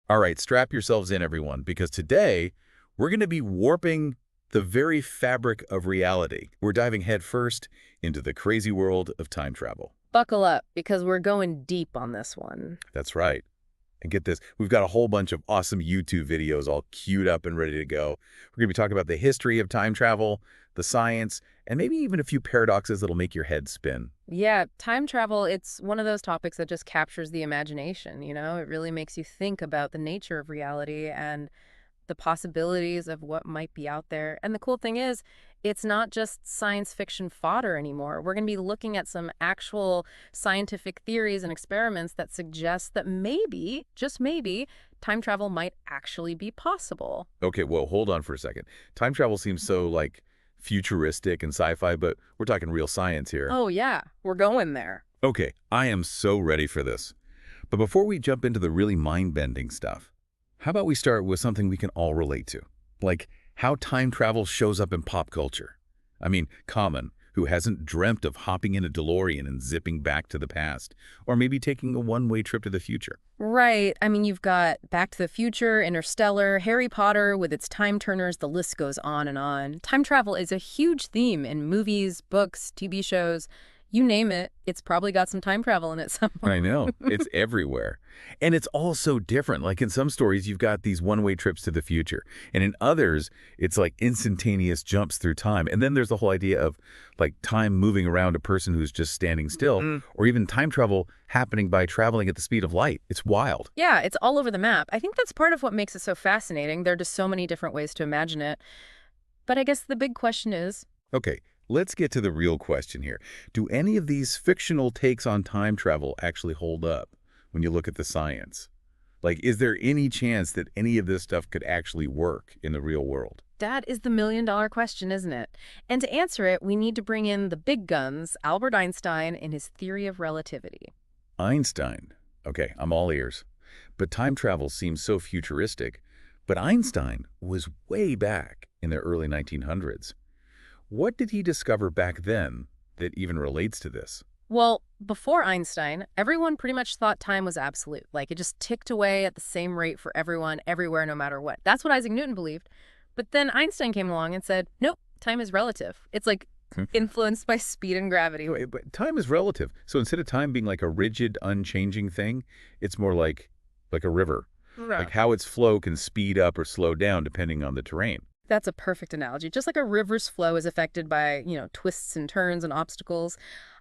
All right, strap yourselves in, everyone, because today we're going to be warping the very fabric of reality. We're diving headfirst into the crazy world of time travel. Buckle up, because we're going deep on this one. That's right. And get this, we've got a whole bunch of awesome YouTube videos all queued up and ready to go. We're going to be talking about the history of time travel, the science, and maybe even a few paradoxes that'll make your head spin. Yeah, time travel, it's one of those topics that just captures the imagination, you know? It really makes you think about the nature of reality and the possibilities of what might be out there. And the cool thing is, it's not just science fiction fodder anymore. We're going to be looking at some actual scientific theories and experiments that suggest that maybe, just maybe, time travel might actually be possible. Okay, well, hold on for a second. Time travel seems so, like, futuristic and sci-fi, but we're talking real science here. Oh, yeah, we're going there. Okay, I am so ready for this. But before we jump into the really mind-bending stuff, how about we start with something we can all relate to? Like how time travel shows up in pop culture. I mean, Common, who hasn't dreamt of hopping in a DeLorean and zipping back to the past, or maybe taking a one-way trip to the future. Right. I mean, you've got Back to the Future, Interstellar, Harry Potter with its time turners, the list goes on and on. Time travel is a huge theme in movies, books, TV shows. You name it, it's probably got some time travel in it somewhere. I know. It's everywhere. And it's all so different. Like in some stories, you've got these one-way trips to the future. And in others, it's like instantaneous jumps through time. And then there's the whole idea of like time moving around a person who's just standing still, or even time travel happening by traveling at the speed of light. It's wild. Yeah, it's all over the map. I think that's part of what makes it so fascinating. There are just so many different ways to imagine it. But I guess the big question is, Okay, let's get to the real question here. Do any of these fictional takes on time travel actually hold up when you look at the science? Like, is there any chance that any of this stuff could actually work in the real world? that is the million-dollar question, isn't it? And to answer it, we need to bring in the big guns, Albert Einstein and his theory of relativity. Einstein. Okay, I'm all ears. But time travel seems so futuristic. But Einstein was way back in the early 1900s. What did he discover back then that even relates to this? Well, before Einstein, everyone pretty much thought time was absolute. Like it just ticked away at the same rate for everyone, everywhere, no matter what. That's what Isaac Newton believed. But then Einstein came along and said, nope, time is relative. It's like influenced by speed and gravity. Wait, but time is relative. So instead of time being like a rigid, unchanging thing, it's more like a river. Right. Like how its flow can speed up or slow down depending on the terrain. That's a perfect analogy. Just like a river's flow is affected by, twists and turns and obstacles,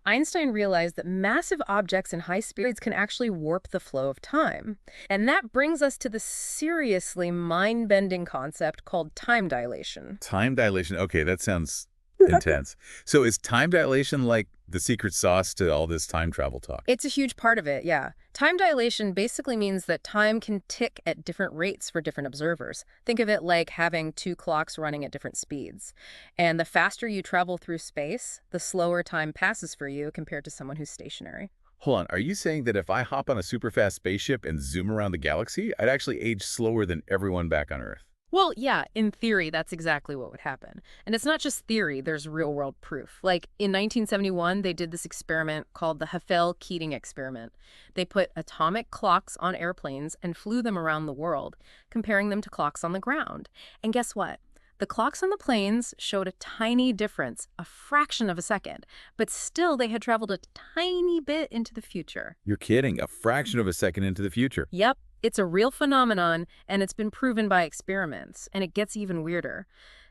Einstein realized that massive objects in high speeds can actually warp the flow of time. And that brings us to the seriously mind-bending concept called time dilation. Time dilation. Okay, that sounds intense. So is time dilation like the secret sauce to all this time travel talk? It's a huge part of it, yeah. Time dilation basically means that time can tick at different rates for different observers. Think of it like having two clocks running at different speeds. And the faster you travel through space, the slower time passes for you compared to someone who's stationary. Hold on, are you saying that if I hop on a super fast spaceship and zoom around the galaxy, I'd actually age slower than everyone back on Earth? Well, yeah, in theory, that's exactly what would happen. And it's not just theory, there's real-world proof. Like, in 1971, they did this experiment called the Hafele-Keating experiment. They put atomic clocks on airplanes and flew them around the world, comparing them to clocks on the ground. And guess what? The clocks on the planes showed a tiny difference, a fraction of a second, but still they had traveled a tiny bit into the future. You're kidding, a fraction of a second into the future. Yep, it's a real phenomenon, and it's been proven by experiments, and it gets even weirder.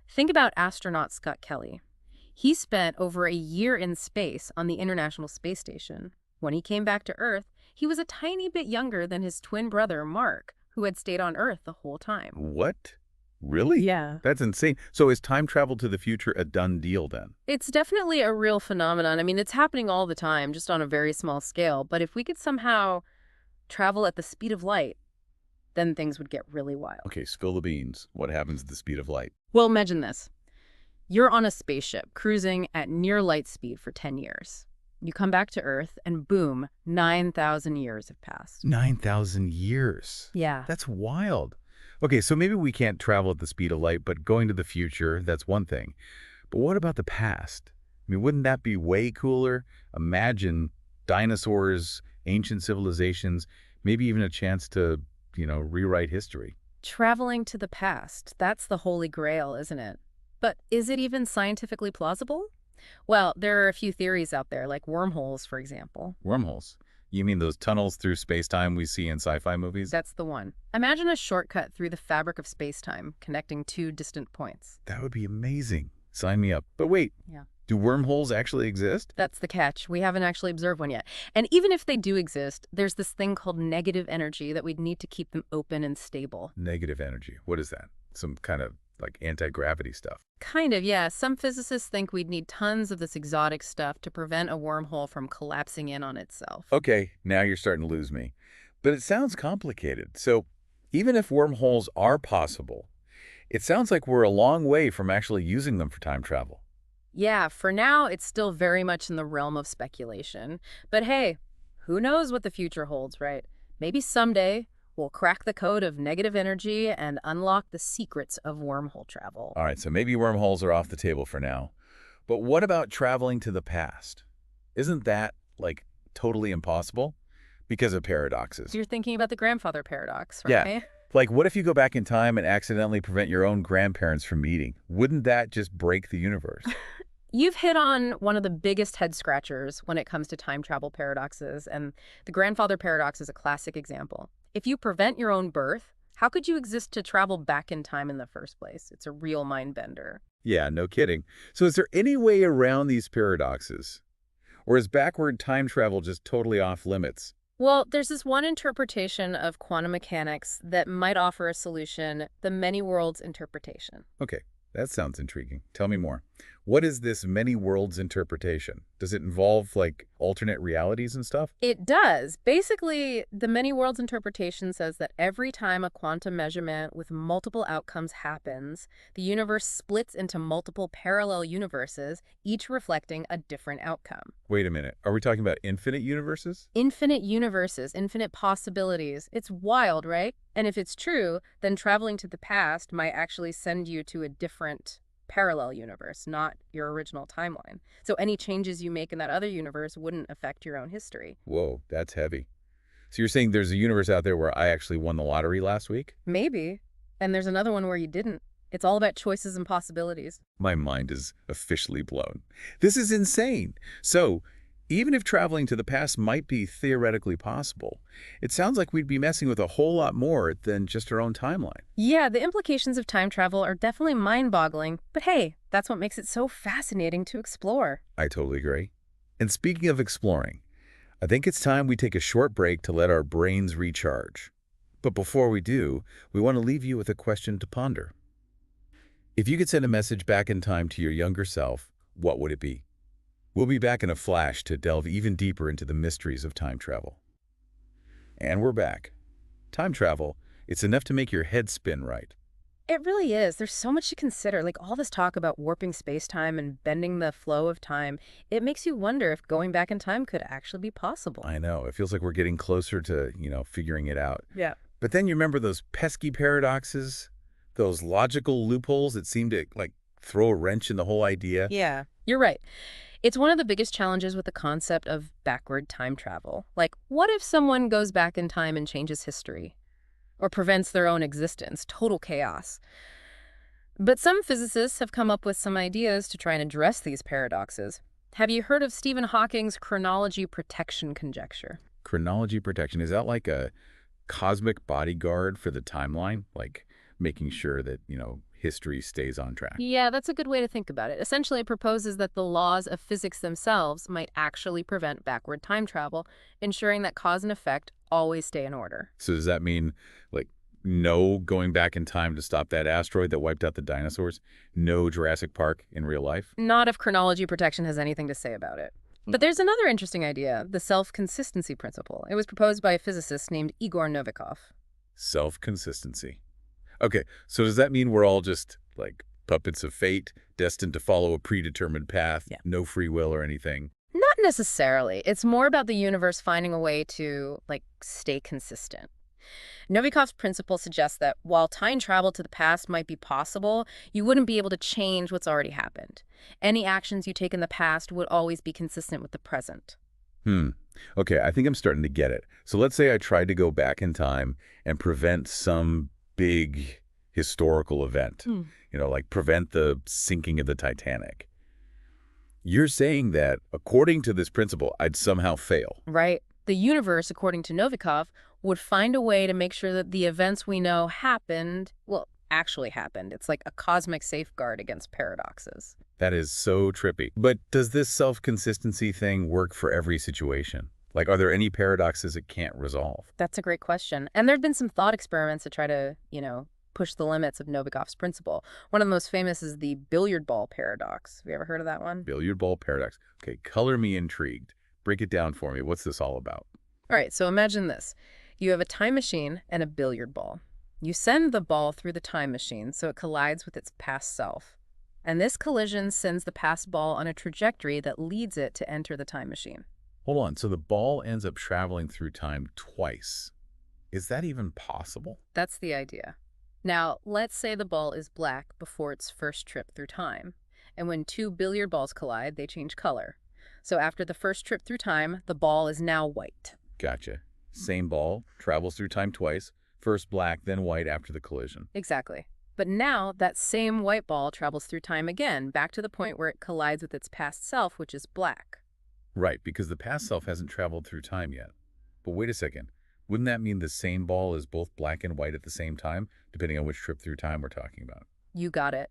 Think about astronaut Scott Kelly. He spent over a year in space on the International Space Station. When he came back to Earth, he was a tiny bit younger than his twin brother, Mark, who had stayed on Earth the whole time. What? Really? Yeah. That's insane. So is time travel to the future a done deal then? It's definitely a real phenomenon. I mean, it's happening all the time, just on a very small scale. But if we could somehow travel at the speed of light, then things would get really wild. Okay, spill the beans. What happens at the speed of light? Well, imagine this. You're on a spaceship cruising at near light speed for 10 years. You come back to Earth and boom, 9,000 years have passed. 9,000 years. Yeah. That's wild. Okay, so maybe we can't travel at the speed of light, but going to the future, that's one thing. But what about the past? I mean, wouldn't that be way cooler? Imagine dinosaurs, ancient civilizations, maybe even a chance to rewrite history. Traveling to the past, that's the holy grail, isn't it? But is it even scientifically plausible? Well, there are a few theories out there, like wormholes, for example. Wormholes. You mean those tunnels through space-time we see in sci-fi movies? That's the one. Imagine a shortcut through the fabric of space-time, connecting two distant points. That would be amazing. Sign me up. But wait, Yeah. do wormholes actually exist? That's the catch. We haven't actually observed one yet. And even if they do exist, there's this thing called negative energy that we'd need to keep them open and stable. Negative energy. What is that? Some kind of like anti-gravity stuff. Kind of, yeah. Some physicists think we'd need tons of this exotic stuff to prevent a wormhole from collapsing in on itself. Okay, now you're starting to lose me. But it sounds complicated. So even if wormholes are possible, it sounds like we're a long way from actually using them for time travel. Yeah, for now, it's still very much in the realm of speculation. But hey, who knows what the future holds, right? Maybe someday we'll crack the code of negative energy and unlock the secrets of wormhole travel. All right, so maybe wormholes are off the table for now. But what about traveling to the past? Isn't that, like, totally impossible? Because of paradoxes. So you're thinking about the grandfather paradox, Yeah. right? Like, what if you go back in time and accidentally prevent your own grandparents from meeting? Wouldn't that just break the universe? You've hit on one of the biggest head scratchers when it comes to time travel paradoxes, and the grandfather paradox is a classic example. If you prevent your own birth, how could you exist to travel back in time in the first place? It's a real mind bender. Yeah, no kidding. So is there any way around these paradoxes? Or is backward time travel just totally off limits? Well, there's this one interpretation of quantum mechanics that might offer a solution, the many worlds interpretation. Okay, that sounds intriguing. Tell me more. What is this many worlds interpretation? Does it involve, like, alternate realities and stuff? It does. Basically, the many worlds interpretation says that every time a quantum measurement with multiple outcomes happens, the universe splits into multiple parallel universes, each reflecting a different outcome. Wait a minute. Are we talking about infinite universes? Infinite universes, infinite possibilities. It's wild, right? And if it's true, then traveling to the past might actually send you to a different parallel universe, not your original timeline. So any changes you make in that other universe wouldn't affect your own history. Whoa, that's heavy. So you're saying there's a universe out there where I actually won the lottery last week? Maybe. And there's another one where you didn't. It's all about choices and possibilities. My mind is officially blown. This is insane. So even if traveling to the past might be theoretically possible, it sounds like we'd be messing with a whole lot more than just our own timeline. Yeah, the implications of time travel are definitely mind-boggling, but hey, that's what makes it so fascinating to explore. I totally agree. And speaking of exploring, I think it's time we take a short break to let our brains recharge. But before we do, we want to leave you with a question to ponder. If you could send a message back in time to your younger self, what would it be? We'll be back in a flash to delve even deeper into the mysteries of time travel. And we're back. Time travel, it's enough to make your head spin right. It really is. There's so much to consider. Like all this talk about warping space-time and bending the flow of time, it makes you wonder if going back in time could actually be possible. I know, it feels like we're getting closer to, figuring it out. Yeah. But then you remember those pesky paradoxes, those logical loopholes that seem to, like, throw a wrench in the whole idea? Yeah. You're right. It's one of the biggest challenges with the concept of backward time travel. Like, what if someone goes back in time and changes history? Or prevents their own existence? Total chaos. But some physicists have come up with some ideas to try and address these paradoxes. Have you heard of Stephen Hawking's chronology protection conjecture? Chronology protection, is that like a cosmic bodyguard for the timeline? Like making sure that, history stays on track? Yeah, that's a good way to think about it. Essentially, it proposes that the laws of physics themselves might actually prevent backward time travel, ensuring that cause and effect always stay in order. So does that mean, like, no going back in time to stop that asteroid that wiped out the dinosaurs? No Jurassic Park in real life? Not if chronology protection has anything to say about it. But there's another interesting idea, the self-consistency principle. It was proposed by a physicist named Igor Novikov. Self-consistency. Okay, so does that mean we're all just, like, puppets of fate, destined to follow a predetermined path, Yeah. no free will or anything? Not necessarily. It's more about the universe finding a way to, stay consistent. Novikov's principle suggests that while time travel to the past might be possible, you wouldn't be able to change what's already happened. Any actions you take in the past would always be consistent with the present. Hmm. Okay, I think I'm starting to get it. So let's say I tried to go back in time and prevent some big historical event, Hmm. like prevent the sinking of the Titanic. You're saying that, according to this principle, I'd somehow fail. Right? The universe, according to Novikov, would find a way to make sure that the events we know happened, well, actually happened. It's like a cosmic safeguard against paradoxes. That is so trippy. But does this self-consistency thing work for every situation? Like, are there any paradoxes it can't resolve? That's a great question. And there have been some thought experiments to try to, push the limits of Novikov's principle. One of the most famous is the billiard ball paradox. Have you ever heard of that one? Billiard ball paradox. Okay, color me intrigued. Break it down for me. What's this all about? All right, so imagine this. You have a time machine and a billiard ball. You send the ball through the time machine so it collides with its past self. And this collision sends the past ball on a trajectory that leads it to enter the time machine. Hold on, so the ball ends up traveling through time twice. Is that even possible? That's the idea. Now, let's say the ball is black before its first trip through time. And when two billiard balls collide, they change color. So after the first trip through time, the ball is now white. Gotcha. Same ball, travels through time twice, first black, then white after the collision. Exactly. But now that same white ball travels through time again, back to the point where it collides with its past self, which is black. Right, because the past self hasn't traveled through time yet. But wait a second. Wouldn't that mean the same ball is both black and white at the same time, depending on which trip through time we're talking about? You got it.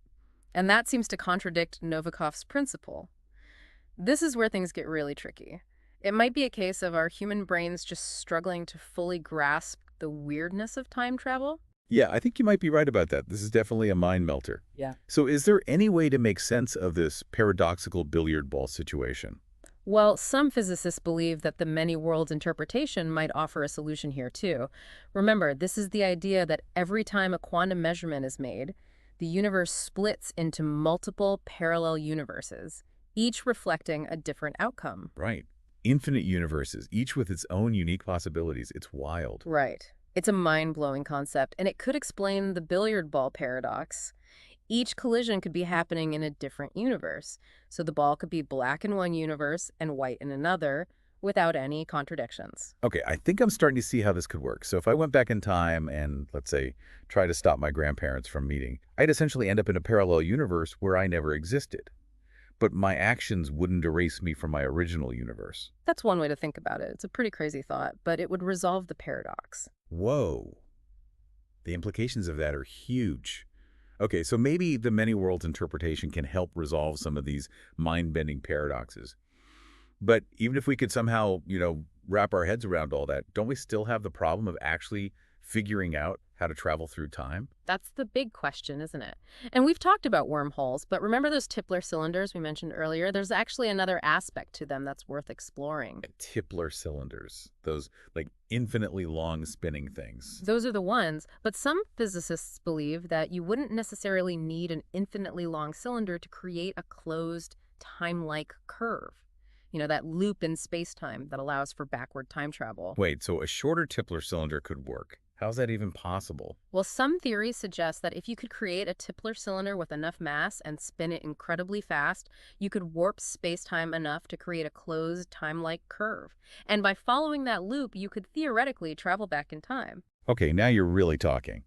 And that seems to contradict Novikov's principle. This is where things get really tricky. It might be a case of our human brains just struggling to fully grasp the weirdness of time travel. Yeah, I think you might be right about that. This is definitely a mind melter. Yeah. So is there any way to make sense of this paradoxical billiard ball situation? Well, some physicists believe that the many worlds interpretation might offer a solution here, too. Remember, this is the idea that every time a quantum measurement is made, the universe splits into multiple parallel universes, each reflecting a different outcome. Right. Infinite universes, each with its own unique possibilities. It's wild. Right. It's a mind-blowing concept, and it could explain the billiard ball paradox. Each collision could be happening in a different universe, so the ball could be black in one universe and white in another, without any contradictions. Okay, I think I'm starting to see how this could work. So if I went back in time and, let's say, try to stop my grandparents from meeting, I'd essentially end up in a parallel universe where I never existed. But my actions wouldn't erase me from my original universe. That's one way to think about it. It's a pretty crazy thought, but it would resolve the paradox. Whoa. The implications of that are huge. Okay, so maybe the many worlds interpretation can help resolve some of these mind-bending paradoxes. But even if we could somehow, wrap our heads around all that, don't we still have the problem of actually figuring out how to travel through time? That's the big question, isn't it? And we've talked about wormholes, but remember those Tipler cylinders we mentioned earlier? There's actually another aspect to them that's worth exploring. Tipler cylinders, those like infinitely long spinning things. Those are the ones, but some physicists believe that you wouldn't necessarily need an infinitely long cylinder to create a closed, time-like curve. That loop in space-time that allows for backward time travel. Wait, so a shorter Tipler cylinder could work. How's that even possible? Well, some theories suggest that if you could create a Tipler cylinder with enough mass and spin it incredibly fast, you could warp space-time enough to create a closed, time-like curve. And by following that loop, you could theoretically travel back in time. Okay, now you're really talking.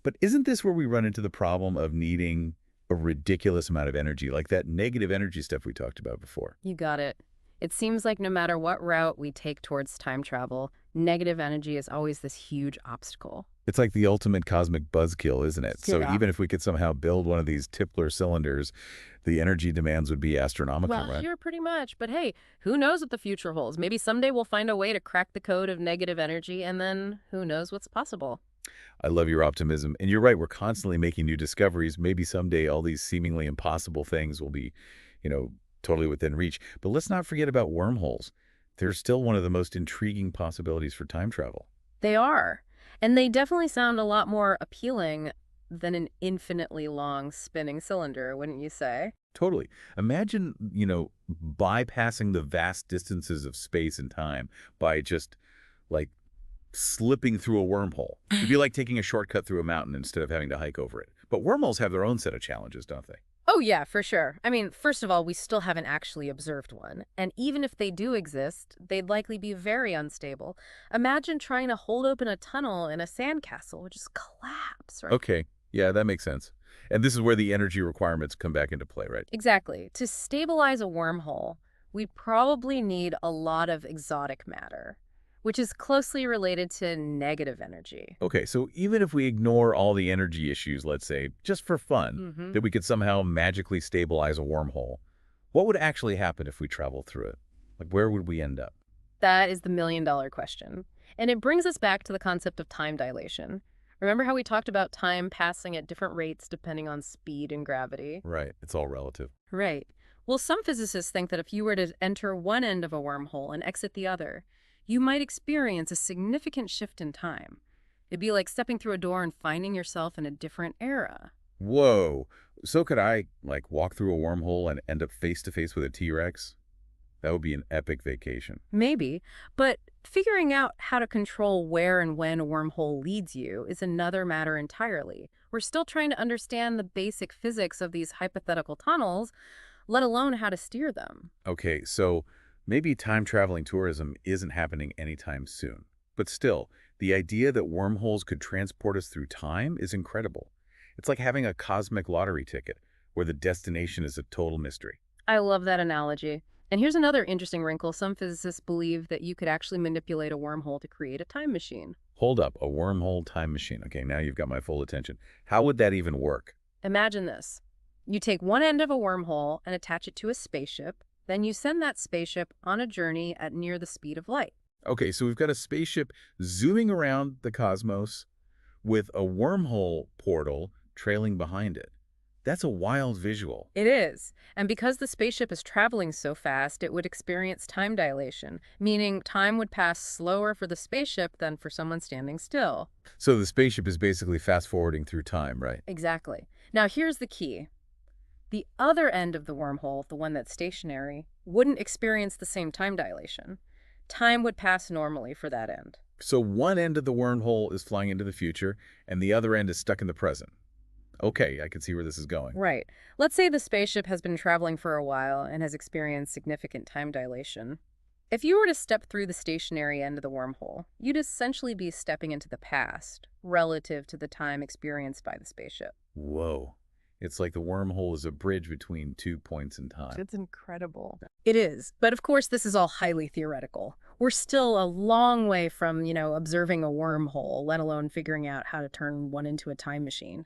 But isn't this where we run into the problem of needing a ridiculous amount of energy, like that negative energy stuff we talked about before? You got it. It seems like no matter what route we take towards time travel, negative energy is always this huge obstacle. It's like the ultimate cosmic buzzkill, isn't it? So Yeah. even if we could somehow build one of these Tipler cylinders, the energy demands would be astronomical, Well, right? you're pretty much. But hey, who knows what the future holds? Maybe someday we'll find a way to crack the code of negative energy, and then who knows what's possible. I love your optimism. And you're right, we're constantly making new discoveries. Maybe someday all these seemingly impossible things will be, totally within reach. But let's not forget about wormholes. They're still one of the most intriguing possibilities for time travel. They are. And they definitely sound a lot more appealing than an infinitely long spinning cylinder, wouldn't you say? Totally. Imagine, bypassing the vast distances of space and time by just, like, slipping through a wormhole. It'd be like taking a shortcut through a mountain instead of having to hike over it. But wormholes have their own set of challenges, don't they? Oh, yeah, for sure. I mean, first of all, we still haven't actually observed one. And even if they do exist, they'd likely be very unstable. Imagine trying to hold open a tunnel in a sandcastle, would just collapse, right? Okay, yeah, that makes sense. And this is where the energy requirements come back into play, right? Exactly. To stabilize a wormhole, we'd probably need a lot of exotic matter, which is closely related to negative energy. Okay, so even if we ignore all the energy issues, let's say, just for fun, Hmm. that we could somehow magically stabilize a wormhole, what would actually happen if we traveled through it? Like, where would we end up? That is the million-dollar question. And it brings us back to the concept of time dilation. Remember how we talked about time passing at different rates depending on speed and gravity? Right, it's all relative. Right. Well, some physicists think that if you were to enter one end of a wormhole and exit the other, you might experience a significant shift in time. It'd be like stepping through a door and finding yourself in a different era. Whoa, so could I, like, walk through a wormhole and end up face to face with a T-Rex? That would be an epic vacation. Maybe, but figuring out how to control where and when a wormhole leads you is another matter entirely. We're still trying to understand the basic physics of these hypothetical tunnels, let alone how to steer them. Okay, so maybe time-traveling tourism isn't happening anytime soon. But still, the idea that wormholes could transport us through time is incredible. It's like having a cosmic lottery ticket, where the destination is a total mystery. I love that analogy. And here's another interesting wrinkle. Some physicists believe that you could actually manipulate a wormhole to create a time machine. Hold up, a wormhole time machine. Okay, now you've got my full attention. How would that even work? Imagine this. You take one end of a wormhole and attach it to a spaceship, then you send that spaceship on a journey at near the speed of light. Okay, so we've got a spaceship zooming around the cosmos with a wormhole portal trailing behind it. That's a wild visual. It is. And because the spaceship is traveling so fast, it would experience time dilation, meaning time would pass slower for the spaceship than for someone standing still. So the spaceship is basically fast-forwarding through time, right? Exactly. Now, here's the key. The other end of the wormhole, the one that's stationary, wouldn't experience the same time dilation. Time would pass normally for that end. So one end of the wormhole is flying into the future, and the other end is stuck in the present. Okay, I can see where this is going. Right. Let's say the spaceship has been traveling for a while and has experienced significant time dilation. If you were to step through the stationary end of the wormhole, you'd essentially be stepping into the past relative to the time experienced by the spaceship. Whoa. It's like the wormhole is a bridge between 2 points in time. It's incredible. It is. But of course, this is all highly theoretical. We're still a long way from, observing a wormhole, let alone figuring out how to turn one into a time machine.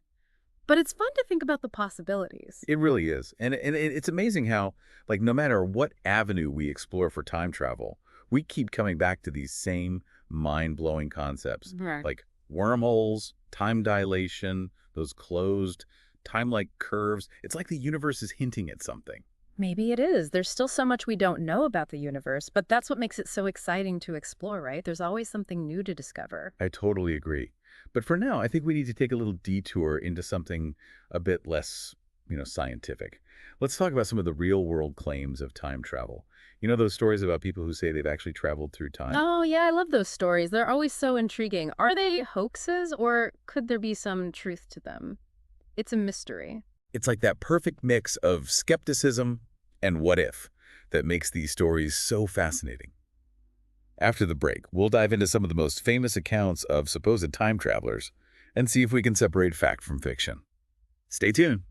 But it's fun to think about the possibilities. It really is. And it's amazing how, like, no matter what avenue we explore for time travel, we keep coming back to these same mind-blowing concepts, Right. like wormholes, time dilation, those closed time-like curves. It's like the universe is hinting at something. Maybe it is. There's still so much we don't know about the universe, but that's what makes it so exciting to explore, right? There's always something new to discover. I totally agree. But for now, I think we need to take a little detour into something a bit less, scientific. Let's talk about some of the real-world claims of time travel. You know those stories about people who say they've actually traveled through time? Oh, yeah, I love those stories. They're always so intriguing. Are they hoaxes or could there be some truth to them? It's a mystery. It's like that perfect mix of skepticism and what if that makes these stories so fascinating. After the break, we'll dive into some of the most famous accounts of supposed time travelers and see if we can separate fact from fiction. Stay tuned.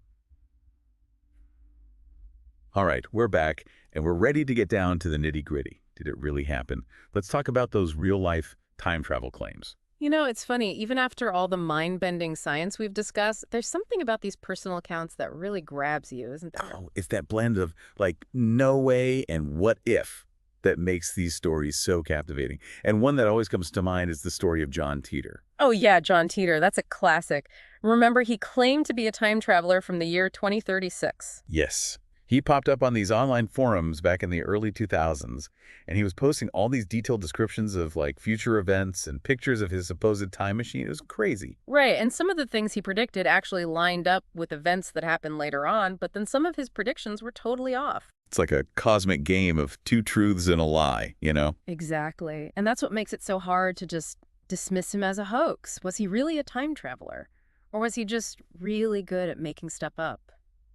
All right, we're back, and we're ready to get down to the nitty-gritty. Did it really happen? Let's talk about those real-life time travel claims. It's funny, even after all the mind-bending science we've discussed, there's something about these personal accounts that really grabs you, isn't there? Oh, it's that blend of, like, no way and what if that makes these stories so captivating. And one that always comes to mind is the story of John Teeter. Oh, yeah, John Teeter. That's a classic. Remember, he claimed to be a time traveler from the year 2036. Yes. He popped up on these online forums back in the early 2000s, and he was posting all these detailed descriptions of, like, future events and pictures of his supposed time machine. It was crazy. Right, and some of the things he predicted actually lined up with events that happened later on, but then some of his predictions were totally off. It's like a cosmic game of two truths and a lie, you know? Exactly. And that's what makes it so hard to just dismiss him as a hoax. Was he really a time traveler? Or was he just really good at making stuff up?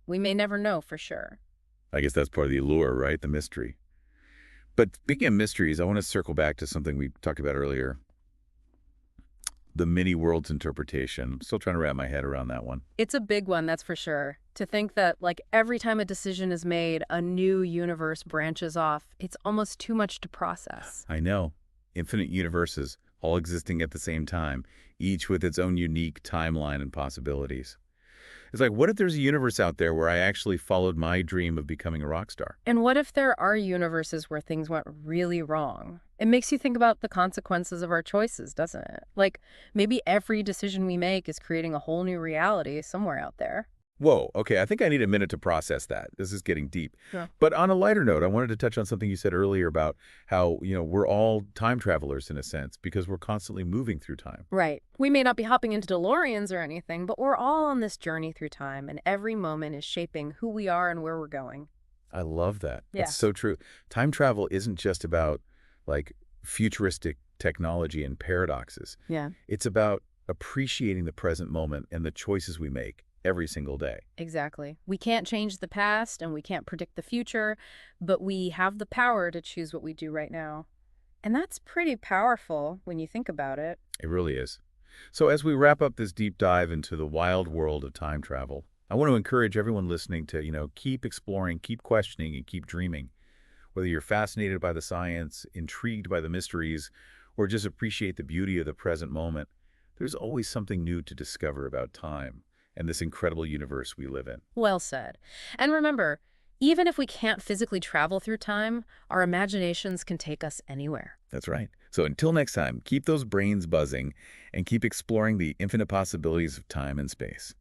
We may never know for sure. I guess that's part of the allure, right? The mystery. But speaking of mysteries, I want to circle back to something we talked about earlier, the many worlds interpretation. I'm still trying to wrap my head around that one. It's a big one, that's for sure. To think that, like, every time a decision is made, a new universe branches off, it's almost too much to process. I know. Infinite universes, all existing at the same time, each with its own unique timeline and possibilities. It's like, what if there's a universe out there where I actually followed my dream of becoming a rock star? And what if there are universes where things went really wrong? It makes you think about the consequences of our choices, doesn't it? Like, maybe every decision we make is creating a whole new reality somewhere out there. Whoa, okay, I think I need a minute to process that. This is getting deep. Yeah. But on a lighter note, I wanted to touch on something you said earlier about how, we're all time travelers in a sense because we're constantly moving through time. Right. We may not be hopping into DeLoreans or anything, but we're all on this journey through time, and every moment is shaping who we are and where we're going. I love that. Yeah. That's so true. Time travel isn't just about, like, futuristic technology and paradoxes. Yeah. It's about appreciating the present moment and the choices we make every single day. Exactly. We can't change the past and we can't predict the future, but we have the power to choose what we do right now. And that's pretty powerful when you think about it. It really is. So as we wrap up this deep dive into the wild world of time travel, I want to encourage everyone listening to, keep exploring, keep questioning, and keep dreaming. Whether you're fascinated by the science, intrigued by the mysteries, or just appreciate the beauty of the present moment, there's always something new to discover about time and this incredible universe we live in. Well said. And remember, even if we can't physically travel through time, our imaginations can take us anywhere. That's right. So until next time, keep those brains buzzing and keep exploring the infinite possibilities of time and space.